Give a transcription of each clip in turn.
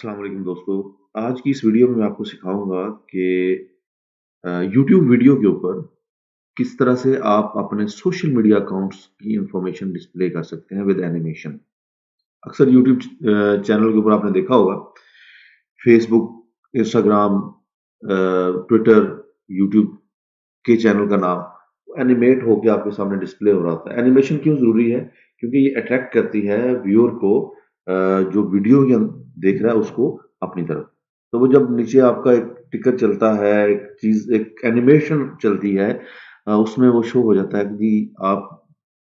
अस्सलाम वालेकुम दोस्तों। आज की इस वीडियो में मैं आपको सिखाऊँगा कि यूट्यूब वीडियो के ऊपर किस तरह से आप अपने सोशल मीडिया अकाउंट्स की इन्फॉर्मेशन डिस्प्ले कर सकते हैं विद एनिमेशन। अक्सर यूट्यूब चैनल के ऊपर आपने देखा होगा, फेसबुक, इंस्टाग्राम, ट्विटर, यूट्यूब के चैनल का नाम एनिमेट होके आपके सामने डिस्प्ले हो रहा होता है। एनिमेशन क्यों ज़रूरी है? क्योंकि ये अट्रैक्ट करती है व्यूअर को, जो वीडियो या देख रहा है उसको अपनी तरफ। तो वो जब नीचे आपका एक टिकर चलता है, एक एनिमेशन चलती है, उसमें वो शो हो जाता है कि जी आप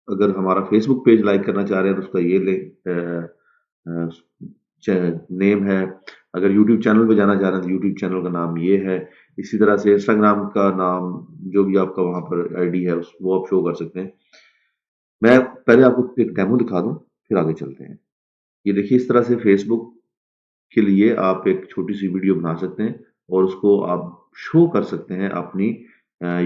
अगर हमारा फेसबुक पेज लाइक करना चाह रहे हैं तो उसका ये अ, च नेम है। अगर यूट्यूब चैनल पे जाना चाह रहे हैं तो यूट्यूब चैनल का नाम ये है। इसी तरह से इंस्टाग्राम का नाम, जो भी आपका वहाँ पर आईडी है उस वो आप शो कर सकते हैं। मैं पहले आपको एक डेमो दिखा दूँ, फिर आगे चलते हैं। ये देखिए, इस तरह से फेसबुक के लिए आप एक छोटी-सी वीडियो बना सकते हैं और उसको आप शो कर सकते हैं अपनी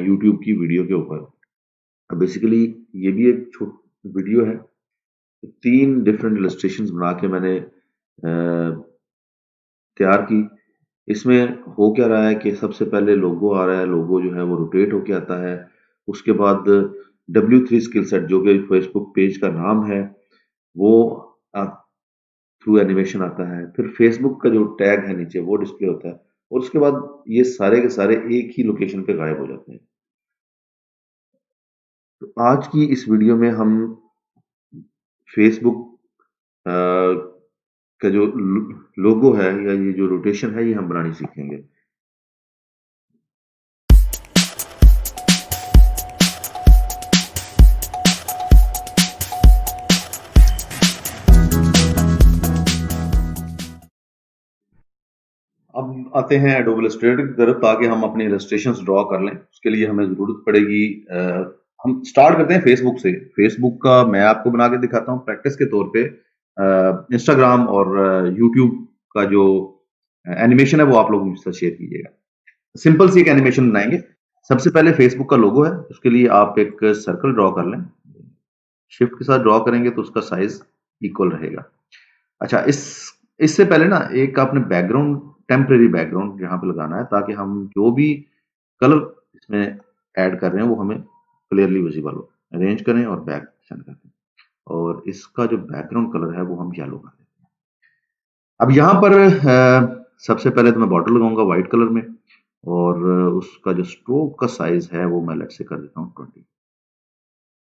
यूट्यूब की वीडियो के ऊपर। बेसिकली ये भी एक वीडियो है। 3 डिफरेंट इलस्ट्रेशंस बना के मैंने तैयार की। इसमें हो क्या रहा है कि सबसे पहले लोगो आ रहा है, लोगो जो है वो रोटेट होके आता है। उसके बाद W3 स्किल सेट, जो कि फेसबुक पेज का नाम है, वो अ, थ्रू एनिमेशन आता है। फिर फेसबुक का जो टैग है नीचे वो डिस्प्ले होता है और उसके बाद ये सारे के सारे एक ही लोकेशन पे गायब हो जाते हैं। तो आज की इस वीडियो में हम फेसबुक अ, का जो लोगो है या ये जो रोटेशन है, ये हम बनानी सीखेंगे। अब आते हैं एडोब इलस्ट्रेटर की तरफ, ताकि हम अपने इलस्ट्रेशंस ड्रॉ कर लें। उसके लिए हमें ज़रूरत पड़ेगी, हम स्टार्ट करते हैं फेसबुक से। फेसबुक का मैं आपको बना के दिखाता हूँ प्रैक्टिस के तौर पे। इंस्टाग्राम और यूट्यूब का जो एनिमेशन है वो आप लोग मुझसे शेयर कीजिएगा। सिंपल सी एक एनिमेशन बनाएंगे। सबसे पहले फेसबुक का लोगो है, उसके लिए आप एक सर्कल ड्रॉ कर लें। शिफ्ट के साथ ड्रॉ करेंगे तो उसका साइज इक्वल रहेगा। अच्छा, इससे पहले ना एक आपने बैकग्राउंड, टेम्परेरी बैकग्राउंड यहाँ पे लगाना है, ताकि हम जो भी कलर इसमें ऐड कर रहे हैं वो हमें क्लियरली विजिबल हो। अरेंज करें और बैक सेंड कर दें और इसका जो बैकग्राउंड कलर है वो हम येलो कर देते हैं। अब यहाँ पर सबसे पहले तो मैं बॉर्डर लगाऊंगा व्हाइट कलर में और उसका जो स्ट्रोक का साइज है वो मैं लेट से कर देता हूँ 20।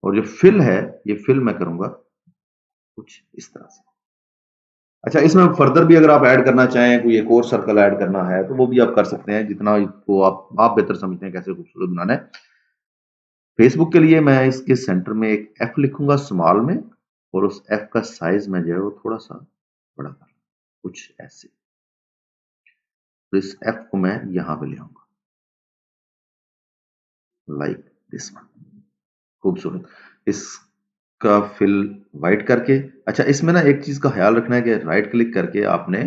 और जो फिल है, ये फिल मैं करूंगा कुछ इस तरह से। अच्छा, इसमें फर्दर भी अगर आप ऐड करना चाहें, कोई एक और सर्कल ऐड करना है तो वो भी आप कर सकते हैं, जितना इसको आप बेहतर समझते हैं कैसे खूबसूरत बनाना है। फेसबुक के लिए मैं इसके सेंटर में एक एफ लिखूंगा स्मॉल में और उस एफ का साइज में जो है वो थोड़ा सा बड़ा कर, कुछ ऐसे। तो इस एफ को मैं यहां पे ले आऊंगा, लाइक दिस वन। खूबसूरत। इसका फिल वाइट करके। अच्छा, इसमें ना एक चीज का ख्याल रखना है कि राइट क्लिक करके आपने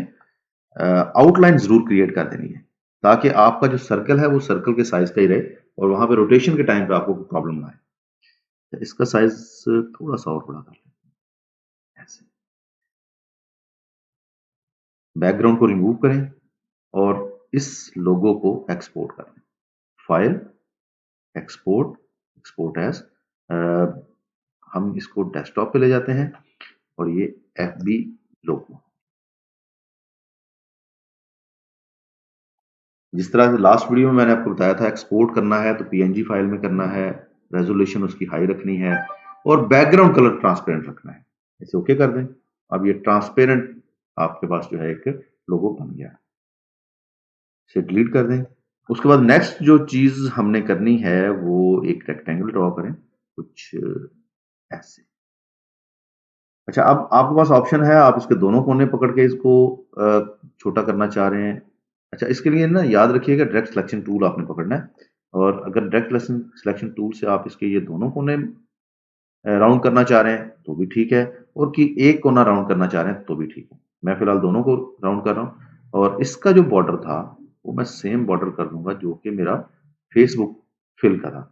आउटलाइन जरूर क्रिएट कर देनी है, ताकि आपका जो सर्कल है वो सर्कल के साइज का ही रहे और वहां पे रोटेशन के टाइम पे आपको कोई प्रॉब्लम ना आए। तो इसका साइज थोड़ा सा और बड़ा कर लेते हैं ऐसे। बैकग्राउंड को रिमूव करें और इस लोगो को एक्सपोर्ट करें। File, export, export as. हम इसको डेस्कटॉप पे ले जाते हैं और ये एफ बी लोगो, जिस तरह से लास्ट वीडियो में मैंने आपको बताया था, एक्सपोर्ट करना है तो पीएनजी फाइल में करना है, रेजोल्यूशन उसकी हाई रखनी है और बैकग्राउंड कलर ट्रांसपेरेंट रखना है। इसे ओके कर दें। अब ये ट्रांसपेरेंट आपके पास जो है एक लोगो बन गया। इसे डिलीट कर दें। उसके बाद नेक्स्ट जो चीज हमने करनी है वो एक रेक्टेंगल ड्रॉ करें कुछ ऐसे। अच्छा, अब आपके पास ऑप्शन है, आप इसके दोनों कोने पकड़ के इसको छोटा करना चाह रहे हैं। अच्छा, इसके लिए ना याद रखिएगा डायरेक्ट सिलेक्शन टूल आपने पकड़ना है और अगर डायरेक्ट सिलेक्शन टूल से आप इसके ये दोनों कोने राउंड करना चाह रहे हैं तो भी ठीक है, और कि एक कोना राउंड करना चाह रहे हैं तो भी ठीक है। मैं फिलहाल दोनों को राउंड कर रहा हूँ और इसका जो बॉर्डर था वो मैं सेम बॉर्डर कर दूंगा जो कि मेरा फेसबुक फिल का था।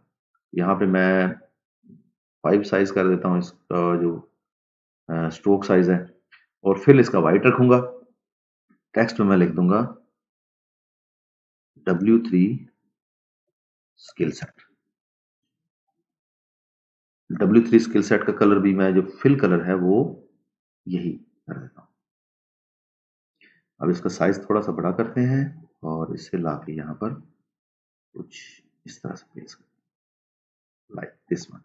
यहाँ पे मैं 5 साइज कर देता हूँ इसका जो स्ट्रोक साइज है और फिल इसका वाइट रखूंगा। टेक्स्ट में मैं लिख दूंगा W3 skill set. W3 skill set का कलर भी मैं जो फिल कलर है वो यही कर देता हूं। अब इसका साइज थोड़ा सा बड़ा करते हैं और इसे लाके यहां पर कुछ इस तरह से प्लेस करते हैं, लाइक दिस वन।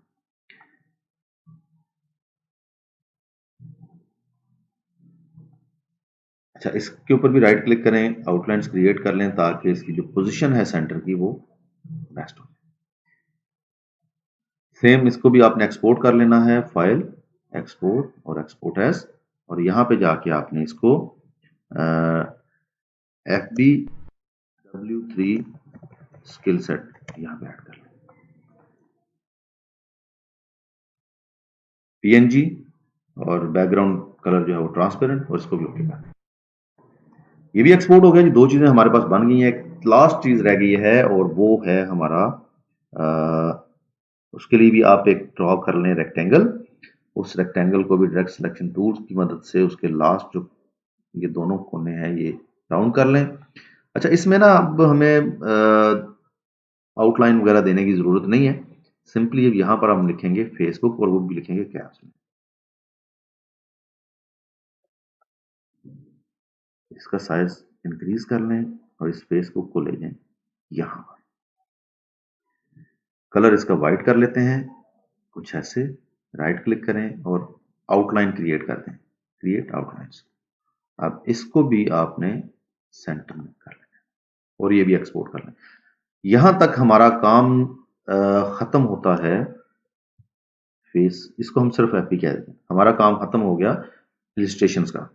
अच्छा, इसके ऊपर भी राइट क्लिक करें, आउटलाइंस क्रिएट कर लें ताकि इसकी जो पोजीशन है सेंटर की वो बेस्ट हो। सेम इसको भी आपने एक्सपोर्ट कर लेना है, फाइल एक्सपोर्ट और एक्सपोर्ट एज, और यहां पे जाके आपने इसको FBW3 स्किल सेट यहां पे ऐड कर लें, PNG और बैकग्राउंड कलर जो है वो ट्रांसपेरेंट, और इसको भी ओके कर। ये भी एक्सपोर्ट हो गया जी, दो चीजें हमारे पास बन गई हैं। लास्ट चीज रह गई है और वो है हमारा उसके लिए भी आप एक ड्रॉ कर लें रेक्टेंगल। उस रेक्टेंगल को भी डायरेक्ट सिलेक्शन टूल्स की मदद से उसके लास्ट जो ये दोनों कोने हैं ये राउंड कर लें। अच्छा, इसमें ना अब हमें आउटलाइन वगैरह देने की जरूरत नहीं है, सिंपली अब यहाँ पर हम लिखेंगे फेसबुक और वो भी लिखेंगे कैप्स में। इसका साइज इंक्रीज कर लें और इस फेसबुक को ले जाएं यहाँ पर। कलर इसका वाइट कर लेते हैं कुछ ऐसे, राइट क्लिक करें और आउटलाइन क्रिएट कर दें, क्रिएट आउटलाइंस। अब इसको भी आपने सेंटर में कर लेना और ये भी एक्सपोर्ट कर लें। यहां तक हमारा काम खत्म होता है। फेस इसको हम सिर्फ एफबी कह देते हैं, हमारा काम खत्म हो गया इलिस्ट्रेशंस का।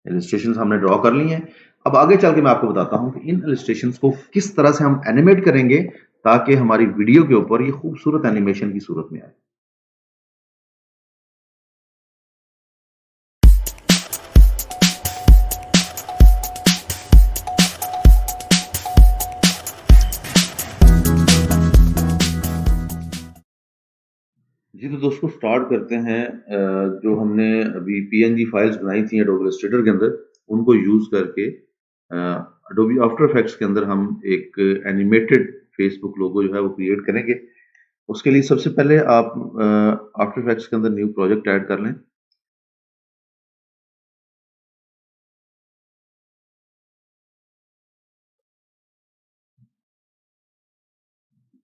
इलिस्ट्रेशंस हमने ड्रॉ कर ली हैं। अब आगे चल के मैं आपको बताता हूं कि इन इलिस्ट्रेशंस को किस तरह से हम एनिमेट करेंगे ताकि हमारी वीडियो के ऊपर ये खूबसूरत एनिमेशन की सूरत में आए। जी, तो दोस्तों स्टार्ट करते हैं। जो हमने अभी PNG फाइल्स बनाई थी एडोबी इलस्ट्रेटर के अंदर, उनको यूज करके एडोबी आफ्टर इफेक्ट्स के अंदर हम एक एनिमेटेड फेसबुक लोगो जो है वो क्रिएट करेंगे। उसके लिए सबसे पहले आप आफ्टर इफेक्ट्स के अंदर न्यू प्रोजेक्ट ऐड कर लें।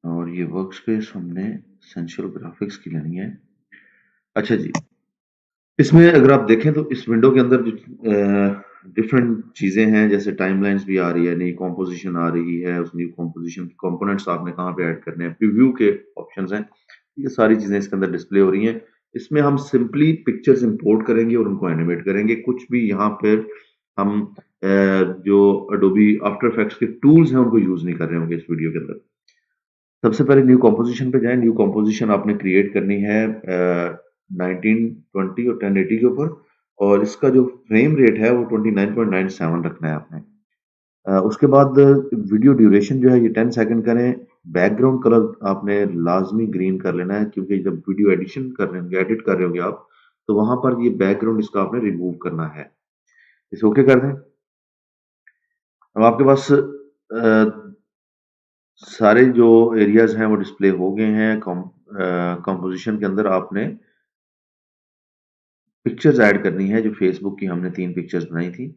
और ये वर्क स्पेस हमने एसेंशियल ग्राफिक्स की लेनी है। अच्छा जी, इसमें अगर आप देखें तो इस विंडो के अंदर जो डिफरेंट चीजें हैं, जैसे टाइमलाइंस भी आ रही है, नई कॉम्पोजिशन आ रही है, उस न्यू कॉम्पोजिशन के कंपोनेंट्स आपने कहाँ पे ऐड करने हैं, प्रीव्यू के ऑप्शंस हैं, ये सारी चीजें इसके अंदर डिस्प्ले हो रही हैं। इसमें हम सिंपली पिक्चर्स इंपोर्ट करेंगे और उनको एनिमेट करेंगे। कुछ भी यहाँ पर हम जो अडोबी आफ्टर इफेक्ट्स के टूल्स हैं उनको यूज नहीं कर रहे होंगे इस वीडियो के अंदर। सबसे पहले न्यू कॉम्पोजिशन पे जाएं। न्यू कॉम्पोजिशन आपने क्रिएट करनी है 1920 और 1080 के ऊपर, और इसका जो फ्रेम रेट है वो 29.97 रखना है आपने। उसके बाद वीडियो ड्यूरेशन जो है ये 10 सेकंड करें। बैकग्राउंड कलर आपने लाजमी ग्रीन कर लेना है, क्योंकि जब वीडियो एडिशन कर रहे होंगे, एडिट कर रहे होंगे आप, तो वहां पर ये बैकग्राउंड इसका आपने रिमूव करना है। इसे ओके कर दें। अब आपके पास सारे जो एरियाज हैं वो डिस्प्ले हो गए हैं। कंपोजिशन के अंदर आपने पिक्चर्स ऐड करनी है, जो फेसबुक की हमने 3 पिक्चर्स बनाई थी।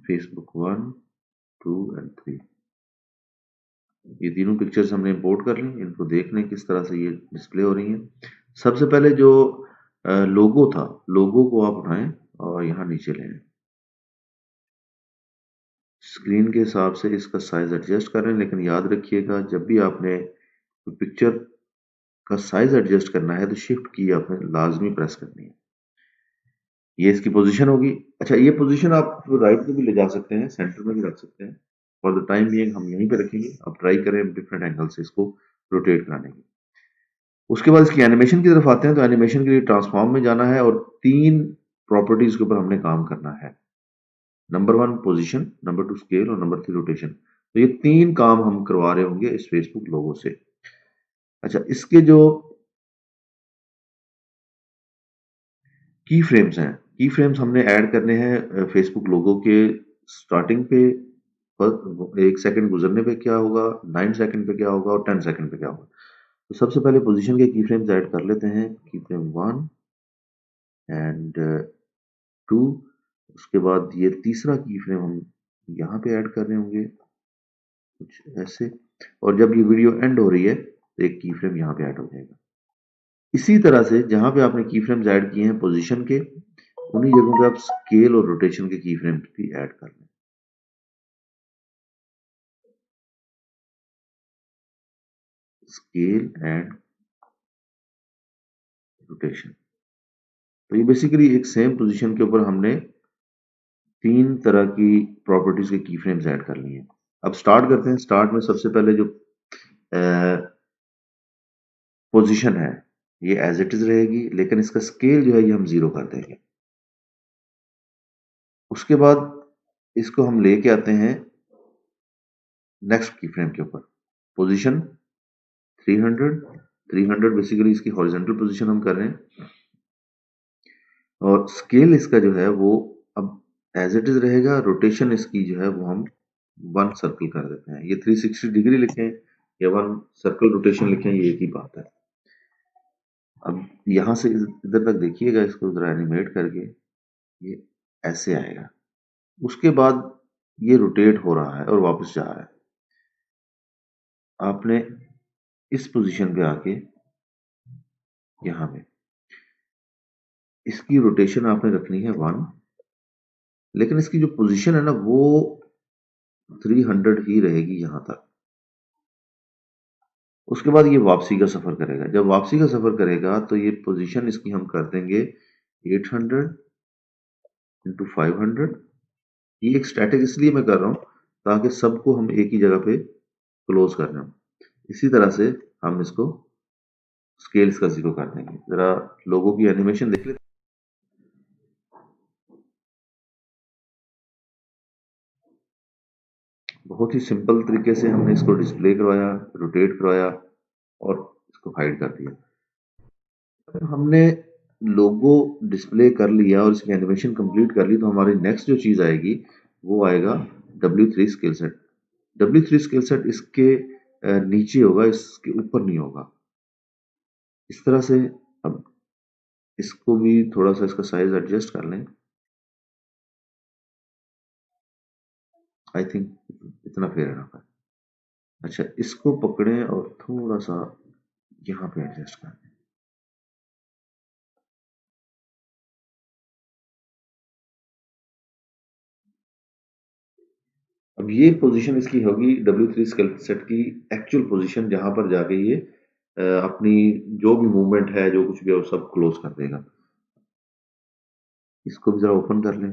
फेसबुक 1, 2 एंड 3, ये तीनों पिक्चर्स हमने इंपोर्ट कर ली। इनको देख लें किस तरह से ये डिस्प्ले हो रही हैं। सबसे पहले जो लोगो था, लोगो को आप उठाएं और यहाँ नीचे लें। स्क्रीन के हिसाब से इसका साइज एडजस्ट करें, लेकिन याद रखिएगा जब भी आपने पिक्चर का साइज एडजस्ट करना है तो शिफ्ट की आपने लाजमी प्रेस करनी है। ये इसकी पोजीशन होगी। अच्छा, ये पोजीशन आप राइट पे भी ले जा सकते हैं, सेंटर में भी रख सकते हैं। फॉर द टाइम बीइंग हम यहीं पे रखेंगे। आप ट्राई करें डिफरेंट एंगल से इसको रोटेट कराने की। उसके बाद इसकी एनिमेशन की तरफ आते हैं। तो एनिमेशन के लिए ट्रांसफॉर्म में जाना है और 3 प्रॉपर्टीज के ऊपर हमने काम करना है। नंबर 1 पोजीशन, नंबर 2 स्केल और नंबर 3 रोटेशन। तो ये 3 काम हम करवा रहे होंगे इस फेसबुक लोगो से। अच्छा, इसके जो की फ्रेम्स हैं, की फ्रेम्स हमने ऐड करने हैं फेसबुक लोगो के स्टार्टिंग पे, 1 सेकंड गुजरने पे क्या होगा, 9 सेकंड पे क्या होगा और 10 सेकंड पे क्या होगा। तो सबसे पहले पोजीशन के की फ्रेम्स ऐड कर लेते हैं, की फ्रेम 1 एंड 2। उसके बाद ये तीसरा की फ्रेम हम यहाँ पे ऐड कर रहे होंगे कुछ ऐसे, और जब ये वीडियो एंड हो रही है तो एक की फ्रेम यहाँ पे ऐड हो जाएगा। इसी तरह से जहां पे आपने की फ्रेम्स ऐड किए हैं पोजीशन के, उन्हीं जगहों पे आप स्केल और रोटेशन के की फ्रेम्स भी ऐड कर लें। स्केल एंड रोटेशन, तो ये बेसिकली एक सेम पोजीशन के ऊपर हमने 3 तरह की प्रॉपर्टीज के की फ्रेम्स ऐड कर लिए हैं। अब स्टार्ट करते हैं। स्टार्ट में सबसे पहले जो पोजीशन है ये एज इट इज रहेगी, लेकिन इसका स्केल जो है ये हम 0 कर देंगे। उसके बाद इसको हम लेके आते हैं नेक्स्ट की फ्रेम के ऊपर। पोजीशन 300, 300 बेसिकली इसकी हॉरिजॉन्टल पोजीशन हम कर रहे हैं, और स्केल इसका जो है वो अब एज इट इज रहेगा। रोटेशन इसकी जो है वो हम 1 सर्कल कर देते हैं। ये 360 डिग्री लिखें या 1 सर्कल रोटेशन लिखें, ये एक ही बात है। अब यहां से इधर तक देखिएगा, इसको जरा एनिमेट करके, ये ऐसे आएगा। उसके बाद ये रोटेट हो रहा है और वापस जा रहा है। आपने इस पोजीशन पे आके यहाँ पे इसकी रोटेशन आपने रखनी है 1, लेकिन इसकी जो पोजीशन है ना वो 300 ही रहेगी यहां तक। उसके बाद ये वापसी का सफर करेगा। जब वापसी का सफर करेगा तो ये पोजीशन इसकी हम कर देंगे 800 इंटू 500। ये एक स्टैटिक इसलिए मैं कर रहा हूं ताकि सबको हम एक ही जगह पे क्लोज कर रहे हो। इसी तरह से हम इसको स्केल्स का 0 कर देंगे। जरा लोगों की एनिमेशन देख लेते। बहुत ही सिंपल तरीके से हमने इसको डिस्प्ले करवाया, रोटेट करवाया और इसको हाइड कर दिया। हमने लोगो डिस्प्ले कर लिया और इसकी एनिमेशन कंप्लीट कर ली, तो हमारी नेक्स्ट जो चीज आएगी वो आएगा W3 scale set. W3 scale set इसके नीचे होगा, इसके ऊपर नहीं होगा। इस तरह से अब इसको भी थोड़ा सा इसका साइज एडजस्ट कर लें। आई थिंक इतना फेयर इनफ है। अच्छा, इसको पकड़ें और थोड़ा सा यहाँ पे एडजस्ट कर लें। अब ये पोजीशन इसकी होगी W3 स्केल सेट की एक्चुअल पोजीशन, जहां पर जाके ये अपनी जो भी मूवमेंट है, जो कुछ भी है, वो सब क्लोज कर देगा। इसको भी जरा ओपन कर लें,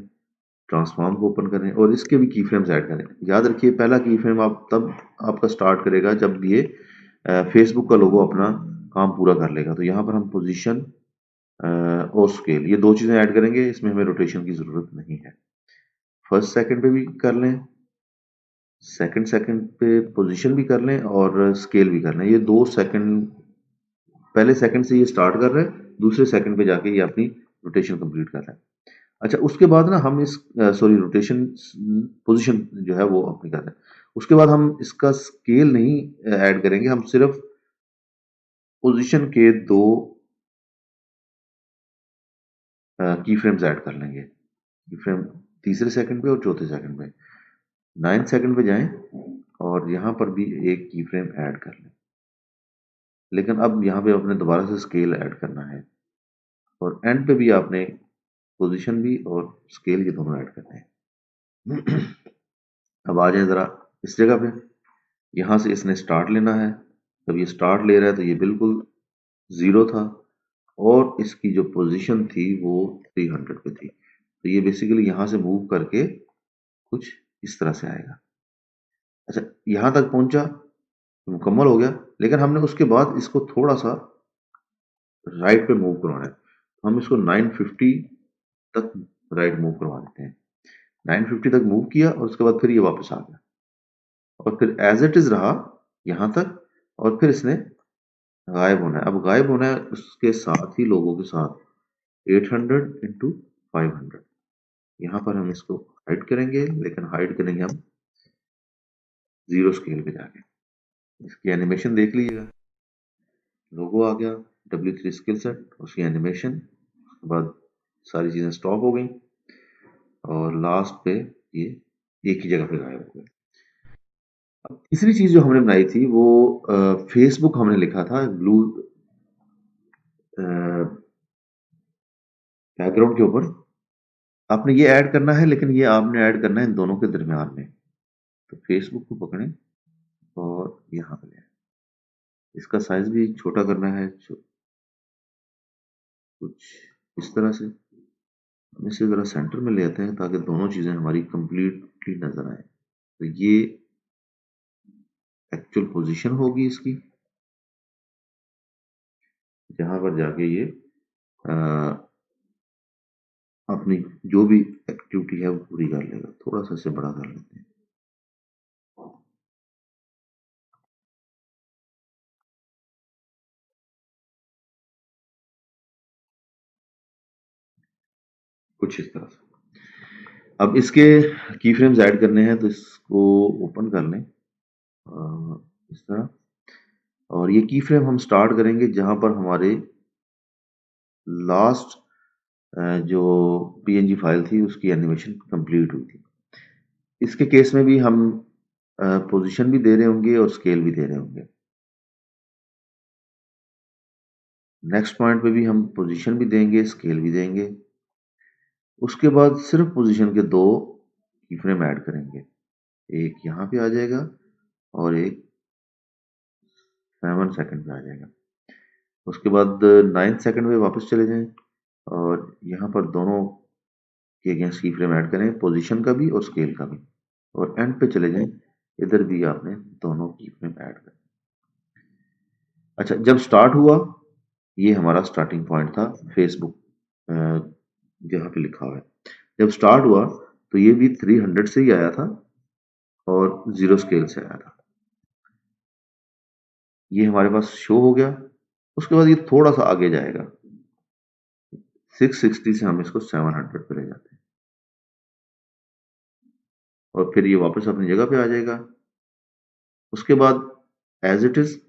ट्रांसफॉर्म को ओपन करें और इसके भी की फ्रेम्स ऐड करें। याद रखिए, पहला की फ्रेम आप तब आपका स्टार्ट करेगा जब ये फेसबुक का लोगो अपना काम पूरा कर लेगा। तो यहाँ पर हम पोजीशन और स्केल, ये 2 चीजें ऐड करेंगे। इसमें हमें रोटेशन की जरूरत नहीं है। फर्स्ट सेकंड पे भी कर लें, सेकंड सेकंड पे पोजीशन भी कर लें और स्केल भी कर लें। ये 2 सेकंड, पहले सेकंड से ये स्टार्ट कर रहे हैं, दूसरे सेकंड पे जाके ये अपनी रोटेशन कंप्लीट कर रहे हैं। अच्छा, उसके बाद ना हम इस सॉरी रोटेशन पोजीशन जो है वो अपनी कर रहे हैं। उसके बाद हम इसका स्केल नहीं ऐड करेंगे, हम सिर्फ पोजीशन के 2 की फ्रेम्स ऐड कर लेंगे। की फ्रेम तीसरे सेकंड पे और चौथे सेकंड पे। 9 सेकंड पे जाएं और यहाँ पर भी एक की फ्रेम ऐड कर लें, लेकिन अब यहाँ पे आपने दोबारा से स्केल ऐड करना है और एंड पे भी आपने पोजीशन भी और स्केल ये दोनों ऐड करने हैं। अब आ जाए जरा इस जगह पे। यहाँ से इसने स्टार्ट लेना है। जब ये स्टार्ट ले रहा है तो ये बिल्कुल 0 था और इसकी जो पोजीशन थी वो 300 पे थी। तो ये बेसिकली यहाँ से मूव करके कुछ इस तरह से आएगा। अच्छा, यहाँ तक पहुंचा तो मुकम्मल हो गया, लेकिन हमने उसके बाद इसको थोड़ा सा राइट पे मूव करवाना है। तो हम इसको 950 तक राइट मूव करवा देते हैं। 950 तक मूव किया और उसके बाद फिर ये वापस आ गया और फिर एज इट इज रहा यहाँ तक, और फिर इसने गायब होना है। अब गायब होना है उसके साथ ही लोगों के साथ 800 इंटू 500। यहाँ पर हम इसको हाइड करेंगे, लेकिन हाइड करेंगे हम जीरो स्केल पे जाके। इसकी एनिमेशन देख लीजिएगा, लोगो आ गया, W3 स्किल सेट, उसकी एनिमेशन, उसके बाद सारी चीजें स्टॉप हो गई और लास्ट पे ये एक ही जगह पे गायब हो गए। अब तीसरी चीज जो हमने बनाई थी वो फेसबुक हमने लिखा था ब्लू बैकग्राउंड के ऊपर। आपने ये ऐड करना है, लेकिन ये आपने ऐड करना है इन दोनों के दरमियान में। तो फेसबुक को पकड़ें और यहाँ पे लें, इसका साइज भी छोटा करना है, कुछ इस तरह से। हम इसे जरा सेंटर में ले आते हैं ताकि दोनों चीजें हमारी कंप्लीटली नजर आए। तो ये एक्चुअल पोजीशन होगी इसकी, जहां पर जाके ये अ, अपनी जो भी एक्टिविटी है वो पूरी कर लेगा। थोड़ा सा इसे बड़ा कर लेते हैं। कुछ इस तरह से। अब इसके की फ्रेम्स ऐड करने हैं, तो इसको ओपन कर लें इस तरह। और ये की फ्रेम हम स्टार्ट करेंगे जहां पर हमारे लास्ट जो पीएनजी फाइल थी उसकी एनिमेशन कंप्लीट हुई थी। इसके केस में भी हम पोजीशन भी दे रहे होंगे और स्केल भी दे रहे होंगे। नेक्स्ट पॉइंट पे भी हम पोजीशन भी देंगे, स्केल भी देंगे। उसके बाद सिर्फ पोजीशन के दो की फ्रेम ऐड करेंगे, एक यहाँ पे आ जाएगा और एक 7 सेकंड पे आ जाएगा। उसके बाद 9 सेकंड में वापस चले जाएं और यहाँ पर दोनों के अगेंस्ट की फ्रेम ऐड करें, पोजीशन का भी और स्केल का भी। और एंड पे चले जाएं, इधर भी आपने दोनों की फ्रेम ऐड करें। अच्छा, जब स्टार्ट हुआ, ये हमारा स्टार्टिंग पॉइंट था फेसबुक जहाँ पे लिखा हुआ है। जब स्टार्ट हुआ तो ये भी 300 से ही आया था और जीरो स्केल से आया था। ये हमारे पास शो हो गया। उसके बाद ये थोड़ा सा आगे जाएगा, 660 से हम इसको 700 पे ले जाते हैं और फिर ये वापस अपनी जगह पे आ जाएगा। उसके बाद एज इट इज,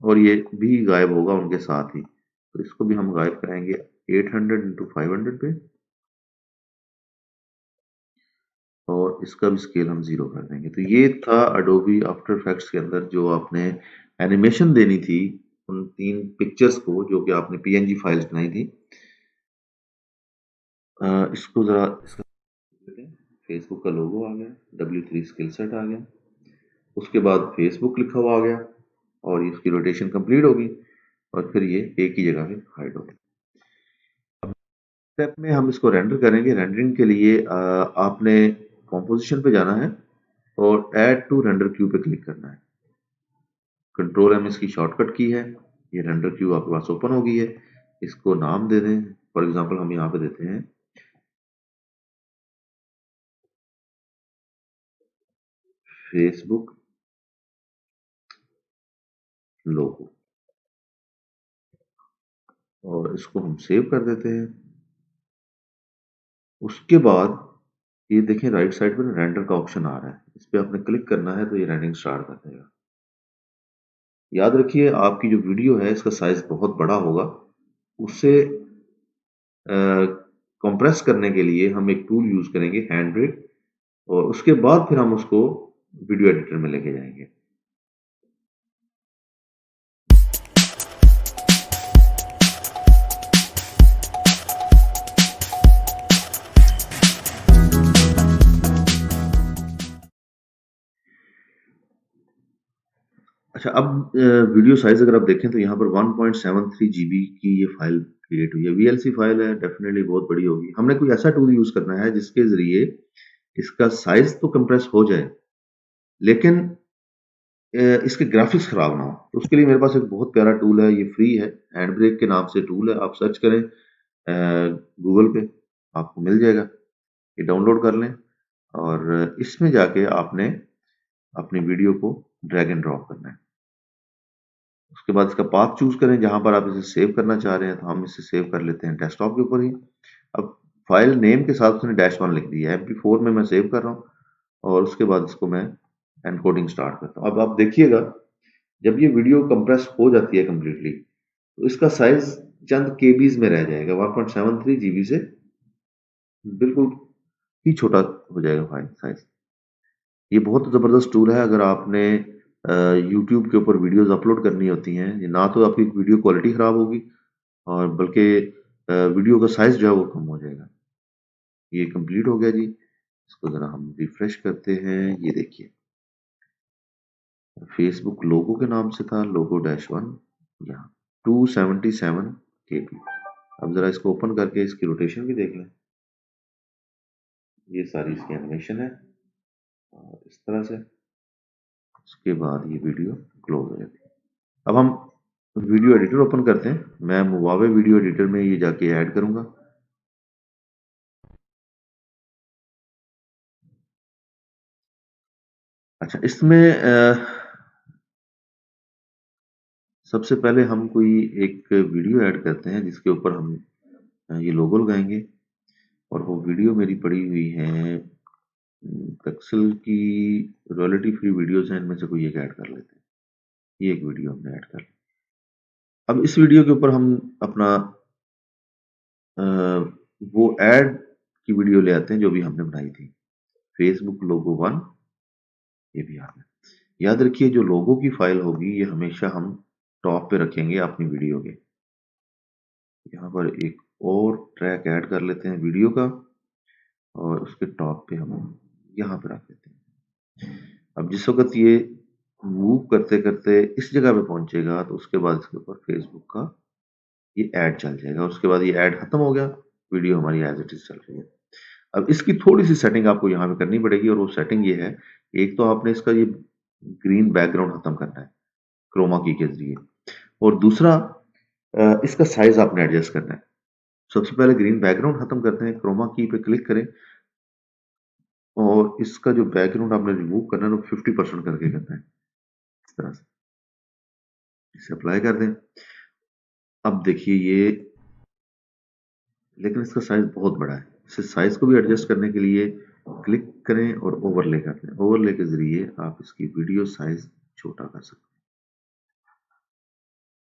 और ये भी गायब होगा उनके साथ ही। तो इसको भी हम गायब कराएंगे 800 इंटू 500 पे और इसका भी स्केल हम जीरो कर देंगे। तो ये था अडोबी आफ्टर इफेक्ट्स के अंदर जो आपने एनिमेशन देनी थी उन तीन पिक्चर्स को जो कि आपने पीएनजी फाइल्स बनाई थी। इसको जरा इसका फेसबुक का लोगो आ गया, W3 स्किल सेट आ गया, उसके बाद फेसबुक लिखा हुआ आ गया और इसकी रोटेशन कंप्लीट होगी और फिर ये एक ही जगह पे हाइड होगी। स्टेप में हम इसको रेंडर करेंगे। रेंडरिंग के लिए आपने कॉम्पोजिशन पे जाना है और ऐड टू रेंडर क्यू पे क्लिक करना है। कंट्रोल एम इसकी शॉर्टकट की है। ये रेंडर क्यू आपके पास ओपन हो गई है। इसको नाम दे दें, फॉर एग्जांपल हम यहाँ पे देते हैं फेसबुक लोगो और इसको हम सेव कर देते हैं। उसके बाद ये देखें राइट साइड पर रेंडर का ऑप्शन आ रहा है, इस पर आपने क्लिक करना है तो ये रेंडरिंग स्टार्ट कर देगा। याद रखिए आपकी जो वीडियो है इसका साइज बहुत बड़ा होगा, उससे कंप्रेस करने के लिए हम एक टूल यूज करेंगे, हैंड ब्रेक, और उसके बाद फिर हम उसको वीडियो एडिटर में लेके जाएंगे। अच्छा, अब वीडियो साइज अगर आप देखें तो यहाँ पर 1.73 जीबी की ये फाइल क्रिएट हुई है। वीएलसी फाइल है, डेफिनेटली बहुत बड़ी होगी। हमने कोई ऐसा टूल यूज करना है जिसके जरिए इसका साइज तो कंप्रेस हो जाए, लेकिन इसके ग्राफिक्स खराब ना हो। तो उसके लिए मेरे पास एक बहुत प्यारा टूल है, ये फ्री है, हैंड ब्रेक के नाम से टूल है। आप सर्च करें गूगल पे, आपको मिल जाएगा। ये डाउनलोड कर लें और इसमें जाके आपने अपनी वीडियो को ड्रैग एंड ड्रॉप करना है। उसके बाद इसका पाथ चूज करें जहां पर आप इसे सेव करना चाह रहे हैं, तो हम इसे सेव कर लेते हैं डेस्कटॉप के ऊपर ही। अब फाइल नेम के साथ उसने -1 लिख दिया है, MP4 में मैं सेव कर रहा हूँ और उसके बाद इसको मैं एनकोडिंग स्टार्ट करता हूँ। अब आप देखिएगा जब ये वीडियो कंप्रेस हो जाती है कम्प्लीटली, तो इसका साइज चंद केबीज में रह जाएगा, 1.73 GB से बिल्कुल ही छोटा हो जाएगा फाइल साइज। ये बहुत ज़बरदस्त टूल है अगर आपने यूट्यूब के ऊपर वीडियोस अपलोड करनी होती हैं, ना तो आपकी वीडियो क्वालिटी ख़राब होगी और बल्कि वीडियो का साइज़ जो है वो कम हो जाएगा। ये कंप्लीट हो गया जी। इसको ज़रा हम रिफ्रेश करते हैं। ये देखिए फेसबुक लोगो के नाम से था, लोगो -1 यहाँ 277 KB। अब ज़रा इसको ओपन करके इसकी रोटेशन भी देख लें। ये सारी इसकी एनिमेशन है और इस तरह से उसके बाद ये वीडियो क्लोज हो जाती है। अब हम वीडियो एडिटर ओपन करते हैं। मैं मुवावे वीडियो एडिटर में ये जाके ऐड करूंगा। अच्छा, इसमें सबसे पहले हम कोई एक वीडियो ऐड करते हैं जिसके ऊपर हम ये लोगो लगाएंगे और वो वीडियो मेरी पड़ी हुई है पिक्सल की रॉयल्टी फ्री वीडियोस हैं, इनमें से कोई एक ऐड कर लेते हैं। ये एक वीडियो हमने ऐड कर ली। अब इस वीडियो के ऊपर हम अपना वो ऐड की वीडियो ले आते हैं जो भी हमने बनाई थी, फेसबुक लोगो 1। ये भी आ गया। याद रखिए जो लोगो की फाइल होगी ये हमेशा हम टॉप पे रखेंगे अपनी वीडियो के। यहाँ पर एक और ट्रैक ऐड कर लेते हैं वीडियो का और उसके टॉप पे हम यहाँ पे रख देते हैं। अब जिस वक्त ये मूव करते करते इस जगह पे पहुंचेगा तो उसके बाद इसके ऊपर फेसबुक का ये ऐड चल जाएगा और उसके बाद ये ऐड खत्म हो गया, वीडियो हमारी एज इट इज चल रही है। अब इसकी थोड़ी सी सेटिंग आपको यहाँ पे करनी पड़ेगी और वो सेटिंग ये है, एक तो आपने इसका ये ग्रीन बैकग्राउंड खत्म करना है क्रोमा की के जरिए, और दूसरा इसका साइज आपने एडजस्ट करना है। सबसे पहले ग्रीन बैकग्राउंड खत्म करते हैं, क्रोमा की पे क्लिक करें और इसका जो बैकग्राउंड आपने रिमूव करना है वो 50% करके करना है। इस तरह से इसे अप्लाई कर दें। अब देखिए ये, लेकिन इसका साइज बहुत बड़ा है। इसे साइज को भी एडजस्ट करने के लिए क्लिक करें और ओवरले कर लें। ओवरले के जरिए आप इसकी वीडियो साइज छोटा कर सकते हैं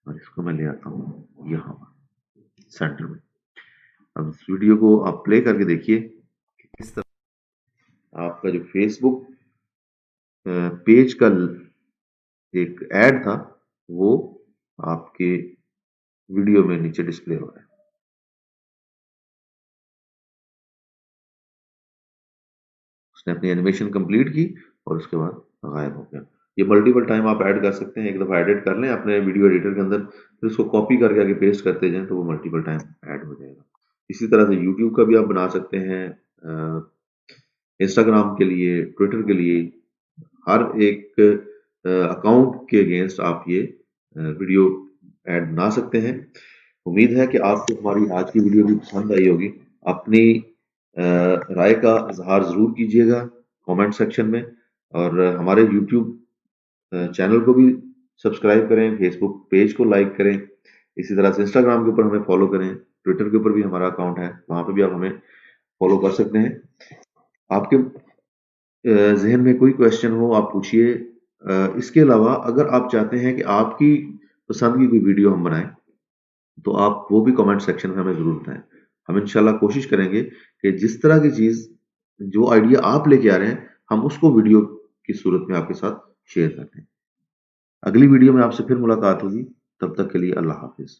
और इसको मैं ले आता हूँ यहाँ पर सेंटर में। अब इस वीडियो को आप प्ले करके देखिए कि किस तरह आपका जो फेसबुक पेज का एक ऐड था वो आपके वीडियो में नीचे डिस्प्ले हो रहा है। उसने अपनी एनिमेशन कंप्लीट की और उसके बाद गायब हो गया। ये मल्टीपल टाइम आप ऐड कर सकते हैं। एक दफ़ा एडिट कर लें अपने वीडियो एडिटर के अंदर, फिर उसको कॉपी करके आगे पेस्ट करते जाएं तो वो मल्टीपल टाइम ऐड हो जाएगा। इसी तरह से यूट्यूब का भी आप बना सकते हैं, इंस्टाग्राम के लिए, ट्विटर के लिए, हर एक अकाउंट के अगेंस्ट आप ये वीडियो ऐड बना सकते हैं। उम्मीद है कि आपको हमारी आज की वीडियो भी पसंद आई होगी। अपनी राय का इजहार ज़रूर कीजिएगा कमेंट सेक्शन में और हमारे यूट्यूब चैनल को भी सब्सक्राइब करें, फेसबुक पेज को लाइक करें, इसी तरह से इंस्टाग्राम के ऊपर हमें फॉलो करें, ट्विटर के ऊपर भी हमारा अकाउंट है, वहाँ पे भी आप हमें फॉलो कर सकते हैं। आपके जहन में कोई क्वेश्चन हो आप पूछिए। इसके अलावा अगर आप चाहते हैं कि आपकी पसंद की कोई वीडियो हम बनाएं तो आप वो भी कमेंट सेक्शन में हमें ज़रूर बताएं। हम इंशाल्लाह कोशिश करेंगे कि जिस तरह की चीज़, जो आइडिया आप लेके आ रहे हैं, हम उसको वीडियो की सूरत में आपके साथ शेयर करते हैं। अगली वीडियो में आपसे फिर मुलाकात होगी, तब तक के लिए अल्लाह हाफिज।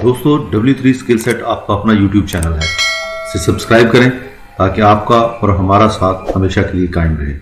दोस्तों, W3 स्किल सेट आपका अपना YouTube चैनल है, इसे सब्सक्राइब करें ताकि आपका और हमारा साथ हमेशा के लिए कायम रहे।